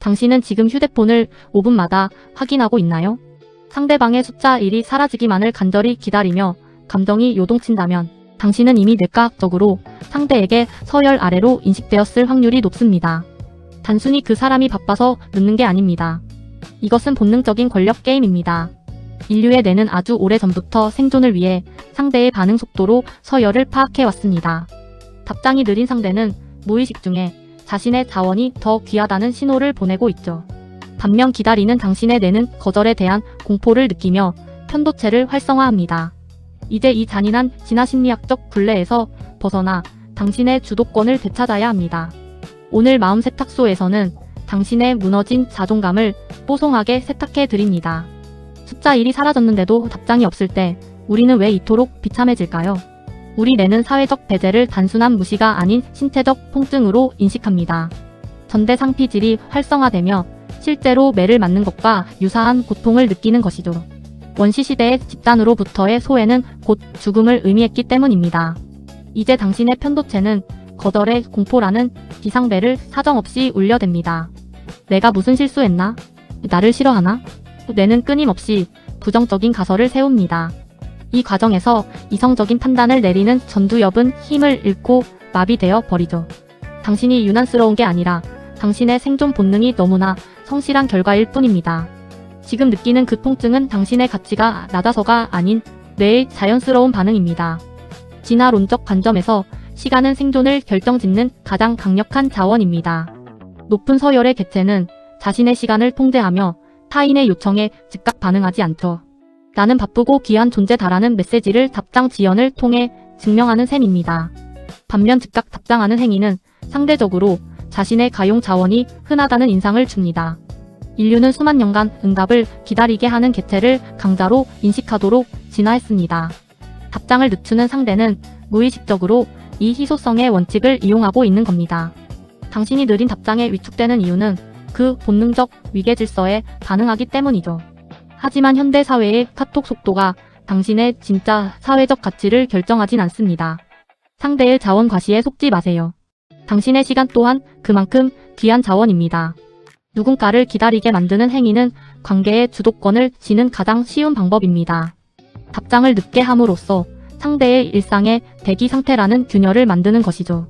당신은 지금 휴대폰을 5분마다 확인하고 있나요? 상대방의 숫자 1이 사라지기만을 간절히 기다리며 감정이 요동친다면 당신은 이미 뇌과학적으로 상대에게 서열 아래로 인식되었을 확률이 높습니다. 단순히 그 사람이 바빠서 늦는 게 아닙니다. 이것은 본능적인 권력 게임입니다. 인류의 뇌는 아주 오래전부터 생존을 위해 상대의 반응 속도로 서열을 파악해왔습니다. 답장이 느린 상대는 무의식 중에 자신의 자원이 더 귀하다는 신호를 보내고 있죠. 반면 기다리는 당신의 뇌는 거절에 대한 공포를 느끼며 편도체를 활성화합니다. 이제 이 잔인한 진화심리학적 굴레에서 벗어나 당신의 주도권을 되찾아야 합니다. 오늘 마음 세탁소에서는 당신의 무너진 자존감을 뽀송하게 세탁해 드립니다. 숫자 1이 사라졌는데도 답장이 없을 때 우리는 왜 이토록 비참해질까요? 우리 뇌는 사회적 배제를 단순한 무시가 아닌 신체적 통증으로 인식합니다. 전대상피질이 활성화되며 실제로 매를 맞는 것과 유사한 고통을 느끼는 것이죠. 원시시대의 집단으로부터의 소외는 곧 죽음을 의미했기 때문입니다. 이제 당신의 편도체는 거절의 공포라는 비상벨을 사정없이 울려댑니다. 내가 무슨 실수했나? 나를 싫어하나? 뇌는 끊임없이 부정적인 가설을 세웁니다. 이 과정에서 이성적인 판단을 내리는 전두엽은 힘을 잃고 마비되어 버리죠. 당신이 유난스러운 게 아니라 당신의 생존 본능이 너무나 성실한 결과일 뿐입니다. 지금 느끼는 그 통증은 당신의 가치가 낮아서가 아닌 뇌의 자연스러운 반응입니다. 진화론적 관점에서 시간은 생존을 결정짓는 가장 강력한 자원입니다. 높은 서열의 개체는 자신의 시간을 통제하며 타인의 요청에 즉각 반응하지 않죠. 나는 바쁘고 귀한 존재다라는 메시지를 답장 지연을 통해 증명하는 셈입니다. 반면 즉각 답장하는 행위는 상대적으로 자신의 가용 자원이 흔하다는 인상을 줍니다. 인류는 수만 년간 응답을 기다리게 하는 개체를 강자로 인식하도록 진화했습니다. 답장을 늦추는 상대는 무의식적으로 이 희소성의 원칙을 이용하고 있는 겁니다. 당신이 느린 답장에 위축되는 이유는 그 본능적 위계 질서에 반응하기 때문이죠. 하지만 현대 사회의 카톡 속도가 당신의 진짜 사회적 가치를 결정하진 않습니다. 상대의 자원 과시에 속지 마세요. 당신의 시간 또한 그만큼 귀한 자원입니다. 누군가를 기다리게 만드는 행위는 관계의 주도권을 쥐는 가장 쉬운 방법입니다. 답장을 늦게 함으로써 상대의 일상의 대기 상태라는 균열을 만드는 것이죠.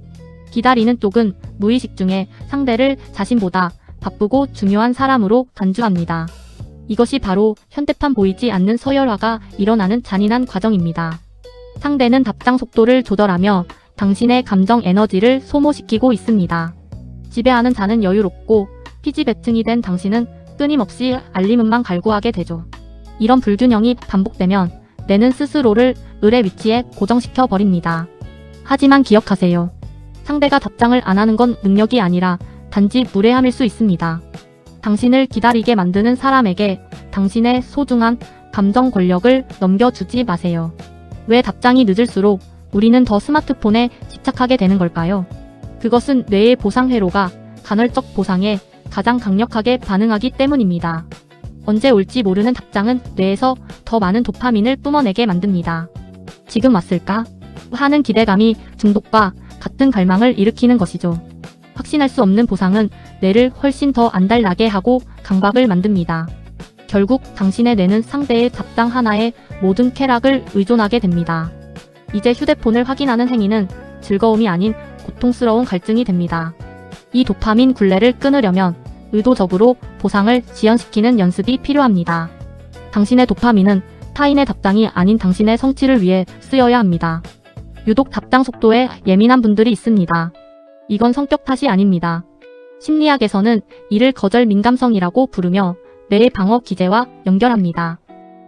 기다리는 쪽은 무의식 중에 상대를 자신보다 바쁘고 중요한 사람으로 간주합니다. 이것이 바로 현대판 보이지 않는 서열화가 일어나는 잔인한 과정입니다. 상대는 답장 속도를 조절하며 당신의 감정 에너지를 소모시키고 있습니다. 지배하는 자는 여유롭고 피지배층이 된 당신은 끊임없이 알림음만 갈구하게 되죠. 이런 불균형이 반복되면 뇌는 스스로를 을의 위치에 고정시켜 버립니다. 하지만 기억하세요. 상대가 답장을 안 하는 건 능력이 아니라 단지 무례함일 수 있습니다. 당신을 기다리게 만드는 사람에게 당신의 소중한 감정 권력을 넘겨주지 마세요. 왜 답장이 늦을수록 우리는 더 스마트폰에 집착하게 되는 걸까요? 그것은 뇌의 보상 회로가 간헐적 보상에 가장 강력하게 반응하기 때문입니다. 언제 올지 모르는 답장은 뇌에서 더 많은 도파민을 뿜어내게 만듭니다. 지금 왔을까? 하는 기대감이 중독과 같은 갈망을 일으키는 것이죠. 확신할 수 없는 보상은 뇌를 훨씬 더 안달나게 하고 강박을 만듭니다. 결국 당신의 뇌는 상대의 답장 하나에 모든 쾌락을 의존하게 됩니다. 이제 휴대폰을 확인하는 행위는 즐거움이 아닌 고통스러운 갈증이 됩니다. 이 도파민 굴레를 끊으려면 의도적으로 보상을 지연시키는 연습이 필요합니다. 당신의 도파민은 타인의 답장이 아닌 당신의 성취를 위해 쓰여야 합니다. 유독 답장 속도에 예민한 분들이 있습니다. 이건 성격 탓이 아닙니다. 심리학에서는 이를 거절 민감성이라고 부르며 뇌의 방어 기제와 연결합니다.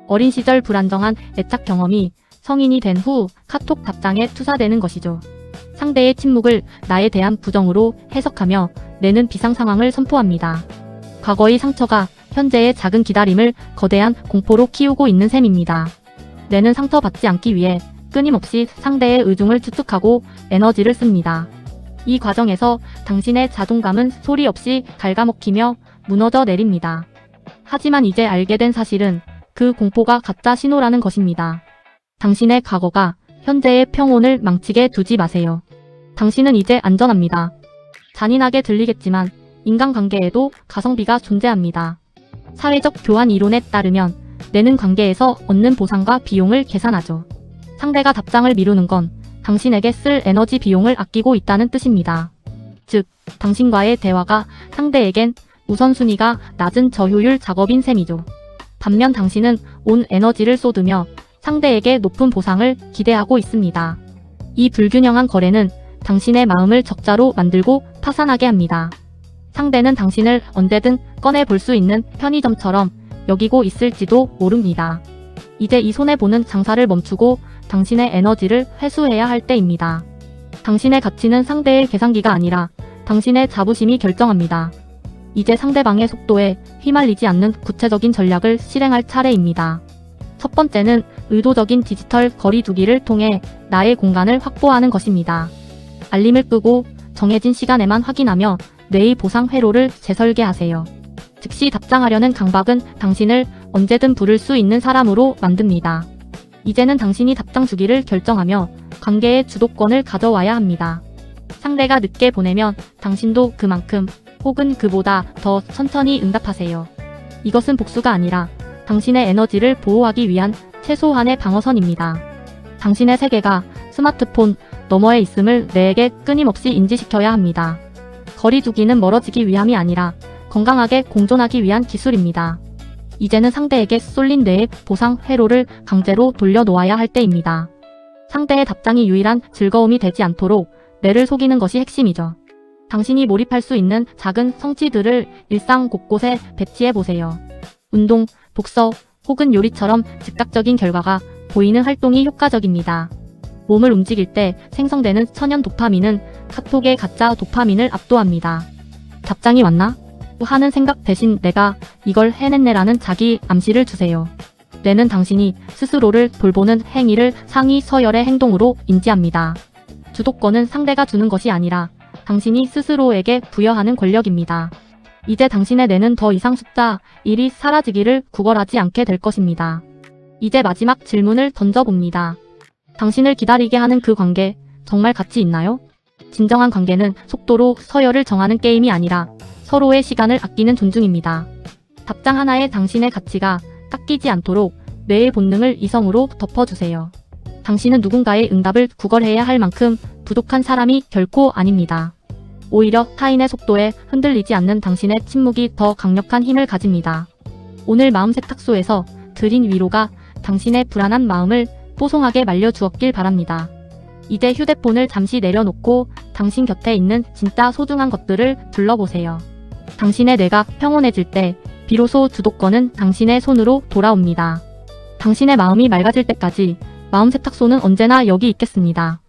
어린 시절 불안정한 애착 경험이 성인이 된 후 카톡 답장에 투사되는 것이죠. 상대의 침묵을 나에 대한 부정으로 해석하며 뇌는 비상 상황을 선포합니다. 과거의 상처가 현재의 작은 기다림을 거대한 공포로 키우고 있는 셈입니다. 뇌는 상처받지 않기 위해 끊임없이 상대의 의중을 추측하고 에너지를 씁니다. 이 과정에서 당신의 자존감은 소리 없이 갉아먹히며 무너져 내립니다. 하지만 이제 알게 된 사실은 그 공포가 가짜 신호라는 것입니다. 당신의 과거가 현재의 평온을 망치게 두지 마세요. 당신은 이제 안전합니다. 잔인하게 들리겠지만 인간관계에도 가성비가 존재합니다. 사회적 교환 이론에 따르면 뇌는 관계에서 얻는 보상과 비용을 계산하죠. 상대가 답장을 미루는 건 당신에게 쓸 에너지 비용을 아끼고 있다는 뜻입니다. 즉, 당신과의 대화가 상대에겐 우선순위가 낮은 저효율 작업인 셈이죠. 반면 당신은 온 에너지를 쏟으며 상대에게 높은 보상을 기대하고 있습니다. 이 불균형한 거래는 당신의 마음을 적자로 만들고 파산하게 합니다. 상대는 당신을 언제든 꺼내볼 수 있는 편의점처럼 여기고 있을지도 모릅니다. 이제 이 손해보는 장사를 멈추고 당신의 에너지를 회수해야 할 때입니다. 당신의 가치는 상대의 계산기가 아니라 당신의 자부심이 결정합니다. 이제 상대방의 속도에 휘말리지 않는 구체적인 전략을 실행할 차례입니다. 첫 번째는 의도적인 디지털 거리두기를 통해 나의 공간을 확보하는 것입니다. 알림을 끄고 정해진 시간에만 확인하며 뇌의 보상 회로를 재설계하세요. 즉시 답장하려는 강박은 당신을 언제든 부를 수 있는 사람으로 만듭니다. 이제는 당신이 답장 주기를 결정하며 관계의 주도권을 가져와야 합니다. 상대가 늦게 보내면 당신도 그만큼 혹은 그보다 더 천천히 응답하세요. 이것은 복수가 아니라 당신의 에너지를 보호하기 위한 최소한의 방어선입니다. 당신의 세계가 스마트폰 너머에 있음을 뇌에게 끊임없이 인지시켜야 합니다. 거리두기는 멀어지기 위함이 아니라 건강하게 공존하기 위한 기술입니다. 이제는 상대에게 쏠린 뇌의 보상 회로를 강제로 돌려놓아야 할 때입니다. 상대의 답장이 유일한 즐거움이 되지 않도록 뇌를 속이는 것이 핵심이죠. 당신이 몰입할 수 있는 작은 성취들을 일상 곳곳에 배치해보세요. 운동, 독서, 혹은 요리처럼 즉각적인 결과가 보이는 활동이 효과적입니다. 몸을 움직일 때 생성되는 천연 도파민은 카톡의 가짜 도파민을 압도합니다. 답장이 왔나? 하는 생각 대신 내가 이걸 해냈네라는 자기 암시를 주세요. 뇌는 당신이 스스로를 돌보는 행위를 상위 서열의 행동으로 인지합니다. 주도권은 상대가 주는 것이 아니라 당신이 스스로에게 부여하는 권력입니다. 이제 당신의 뇌는 더 이상 숫자 1이 사라지기를 구걸하지 않게 될 것입니다. 이제 마지막 질문을 던져봅니다. 당신을 기다리게 하는 그 관계, 정말 가치 있나요? 진정한 관계는 속도로 서열을 정하는 게임이 아니라 서로의 시간을 아끼는 존중입니다. 답장 하나에 당신의 가치가 깎이지 않도록 뇌의 본능을 이성으로 덮어주세요. 당신은 누군가의 응답을 구걸해야 할 만큼 부족한 사람이 결코 아닙니다. 오히려 타인의 속도에 흔들리지 않는 당신의 침묵이 더 강력한 힘을 가집니다. 오늘 마음 세탁소에서 드린 위로가 당신의 불안한 마음을 뽀송하게 말려주었길 바랍니다. 이제 휴대폰을 잠시 내려놓고 당신 곁에 있는 진짜 소중한 것들을 둘러보세요. 당신의 뇌가 평온해질 때 비로소 주도권은 당신의 손으로 돌아옵니다. 당신의 마음이 맑아질 때까지 마음 세탁소는 언제나 여기 있겠습니다.